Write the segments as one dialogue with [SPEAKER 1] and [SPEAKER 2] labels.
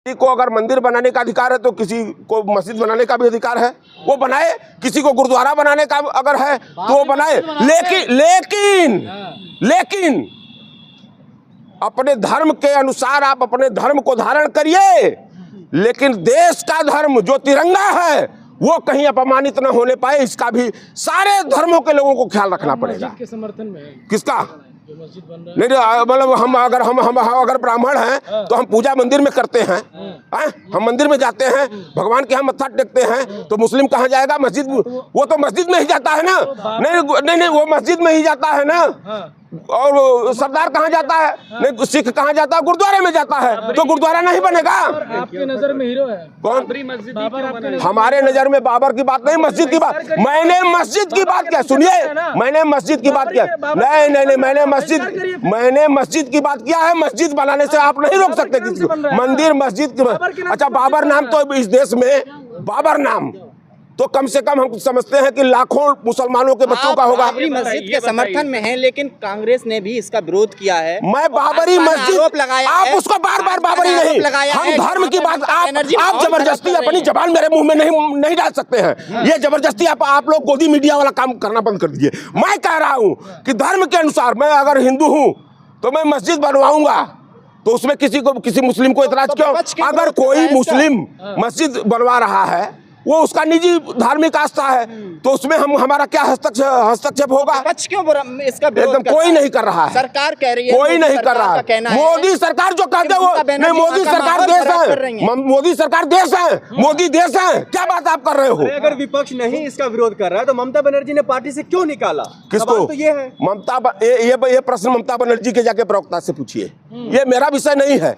[SPEAKER 1] को अगर मंदिर बनाने का अधिकार है तो किसी को मस्जिद बनाने का भी अधिकार है, वो बनाए। किसी को गुरुद्वारा बनाने का अगर है तो वो बनाए। लेकिन अपने धर्म के अनुसार आप अपने धर्म को धारण करिए, लेकिन देश का धर्म जो तिरंगा है वो कहीं अपमानित न होने पाए, इसका भी सारे धर्मों के लोगों को ख्याल रखना पड़ेगा।
[SPEAKER 2] के समर्थन में है
[SPEAKER 1] किसका?
[SPEAKER 2] जो मस्जिद बन रहा है।
[SPEAKER 1] नहीं, मतलब हम अगर ब्राह्मण हैं तो हम पूजा मंदिर में करते हैं, हम मंदिर में जाते हैं, भगवान के यहाँ मत्था टेकते हैं। तो मुस्लिम कहाँ जाएगा? मस्जिद, वो तो मस्जिद में ही जाता है ना। नहीं, वो मस्जिद में ही जाता है ना। और सरदार कहाँ जाता है? नहीं, सिख कहाँ जाता है? गुरुद्वारे में जाता है। तो गुरुद्वारा नहीं बनेगा।
[SPEAKER 2] आपके नजर में हीरो है
[SPEAKER 1] कौन?
[SPEAKER 2] मस्जिद।
[SPEAKER 1] हमारे नजर में बाबर की बात नहीं, मस्जिद की बात। मैंने मस्जिद की बात क्या? सुनिए, मैंने मस्जिद की बात किया। नहीं, मैंने मस्जिद की बात किया है। मस्जिद बनाने से आप नहीं रोक सकते किसी को। मंदिर मस्जिद की। अच्छा, बाबर नाम तो इस देश में, बाबर नाम तो कम से कम हम समझते हैं कि लाखों मुसलमानों के बच्चों का होगा।
[SPEAKER 3] बाबरी मस्जिद के समर्थन में है, लेकिन कांग्रेस ने भी इसका विरोध किया है।
[SPEAKER 1] मैं बाबरी मस्जिद, आप उसको बार बार बाबरी नहीं, हम धर्म की बात। आप जबरदस्ती अपनी जबान मेरे मुंह में नहीं डाल सकते हैं। ये जबरदस्ती आप लोग गोदी मीडिया वाला काम करना बंद कर दीजिए। मैं कह रहा हूँ कि धर्म के अनुसार, मैं अगर हिंदू हूँ तो मैं मस्जिद बनवाऊंगा, तो उसमें किसी मुस्लिम को इतराज क्यों? अगर कोई मुस्लिम मस्जिद बनवा रहा है, वो उसका निजी धार्मिक आस्था है, तो उसमें हमारा क्या हस्तक्षेप होगा?
[SPEAKER 3] पक्ष क्यों इसका
[SPEAKER 1] एकदम कोई नहीं कर रहा है।
[SPEAKER 3] सरकार कह रही है,
[SPEAKER 1] कोई नहीं कर रहा है। मोदी सरकार जो कहते हैं वो नहीं। मोदी सरकार देश है, मोदी सरकार देश है, मोदी देश है। क्या बात आप कर रहे हो?
[SPEAKER 4] अगर विपक्ष नहीं इसका विरोध कर रहा है तो ममता बनर्जी ने पार्टी से क्यों निकाला?
[SPEAKER 1] किसको?
[SPEAKER 4] तो ये है
[SPEAKER 1] ये प्रश्न ममता बनर्जी के जाके प्रवक्ता से पूछिए, ये मेरा विषय नहीं है।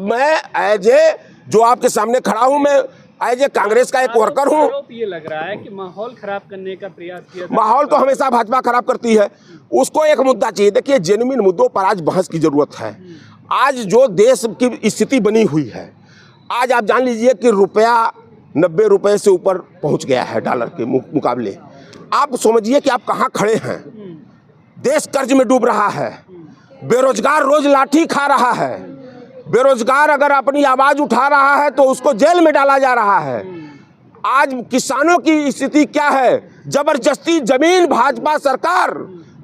[SPEAKER 1] मैं एज ए जो आपके सामने खड़ा हूं, मैं एज ए कांग्रेस का एक वर्कर हूँ।
[SPEAKER 2] ये लग रहा है कि माहौल खराब करने का प्रयास किया।
[SPEAKER 1] माहौल तो हमेशा भाजपा खराब करती है। उसको एक मुद्दा चाहिए। देखिए, जेन्युइन मुद्दों पर आज बहस की जरूरत है। आज जो देश की स्थिति बनी हुई है, आज आप जान लीजिए कि रुपया 90 रुपए से ऊपर पहुंच गया है डॉलर के मुकाबले। आप समझिए कि आप कहाँ खड़े हैं। देश कर्ज में डूब रहा है, बेरोजगार रोज लाठी खा रहा है। बेरोजगार अगर अपनी आवाज उठा रहा है तो उसको जेल में डाला जा रहा है। आज किसानों की स्थिति क्या है? जबरदस्ती जमीन भाजपा सरकार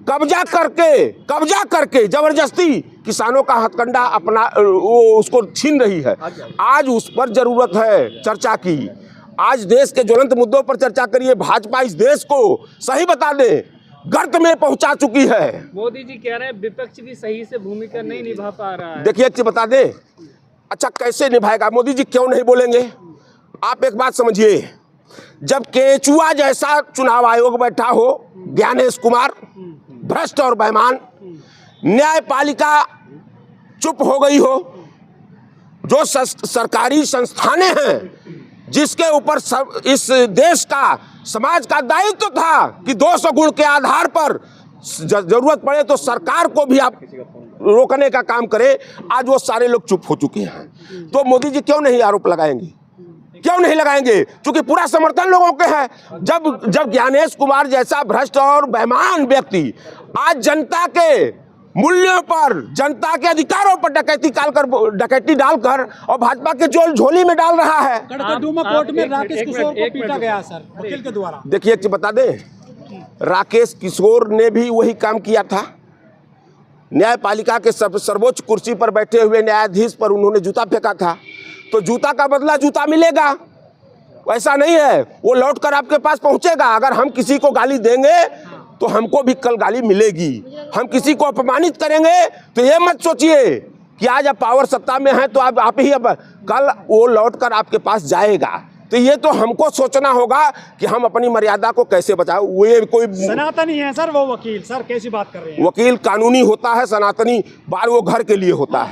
[SPEAKER 1] कब्जा करके जबरदस्ती किसानों का हथकंडा अपना उसको छीन रही है। आज उस पर जरूरत है चर्चा की। आज देश के ज्वलंत मुद्दों पर चर्चा करिए। भाजपा इस देश को सही बता दे, गर्त में पहुंचा चुकी है।
[SPEAKER 2] मोदी जी कह रहे हैं विपक्ष भी सही से भूमिका नहीं निभा पा रहा है।
[SPEAKER 1] देखिए, एक चीज बता दे। अच्छा, कैसे निभाएगा? मोदी जी क्यों नहीं बोलेंगे? आप एक बात समझिए, जब केचुआ जैसा चुनाव आयोग बैठा हो, ज्ञानेश कुमार भ्रष्ट और बेईमान, न्यायपालिका चुप हो गई हो, जो सरकारी संस्थानें हैं जिसके ऊपर इस देश का समाज का दायित्व था कि 200 गुण के आधार पर जरूरत पड़े तो सरकार को भी आप रोकने का काम करें, आज वो सारे लोग चुप हो चुके हैं। तो मोदी जी क्यों नहीं आरोप लगाएंगे? क्यों नहीं लगाएंगे? क्योंकि पूरा समर्थन लोगों के है। जब ज्ञानेश कुमार जैसा भ्रष्ट और बेईमान व्यक्ति आज जनता के मूल्यों पर, जनता के अधिकारों पर डकैती डालकर और भाजपा के झोली में डाल रहा है।
[SPEAKER 2] कड़कड़डूमा कोर्ट में राकेश किशोर को पीटा गया सर, वकील के द्वारा।
[SPEAKER 1] देखिए, एक चीज बता दें, राकेश किशोर ने भी वही काम किया था। न्यायपालिका के सर्वोच्च कुर्सी पर बैठे हुए न्यायाधीश पर उन्होंने जूता फेंका था, तो जूता का बदला जूता मिलेगा। ऐसा नहीं है, वो लौटकर आपके पास पहुंचेगा। अगर हम किसी को गाली देंगे तो हमको भी कल गाली मिलेगी। हम किसी को अपमानित करेंगे तो ये मत सोचिए कि आज आप पावर सत्ता में हैं तो आप ही कल वो लौटकर आपके पास जाएगा। तो ये तो हमको सोचना होगा कि हम अपनी मर्यादा को कैसे बचाएं। वो कोई
[SPEAKER 2] सनातनी है सर, वो वकील सर कैसी बात कर रहे हैं?
[SPEAKER 1] वकील कानूनी होता है, सनातनी बार वो घर के लिए होता है।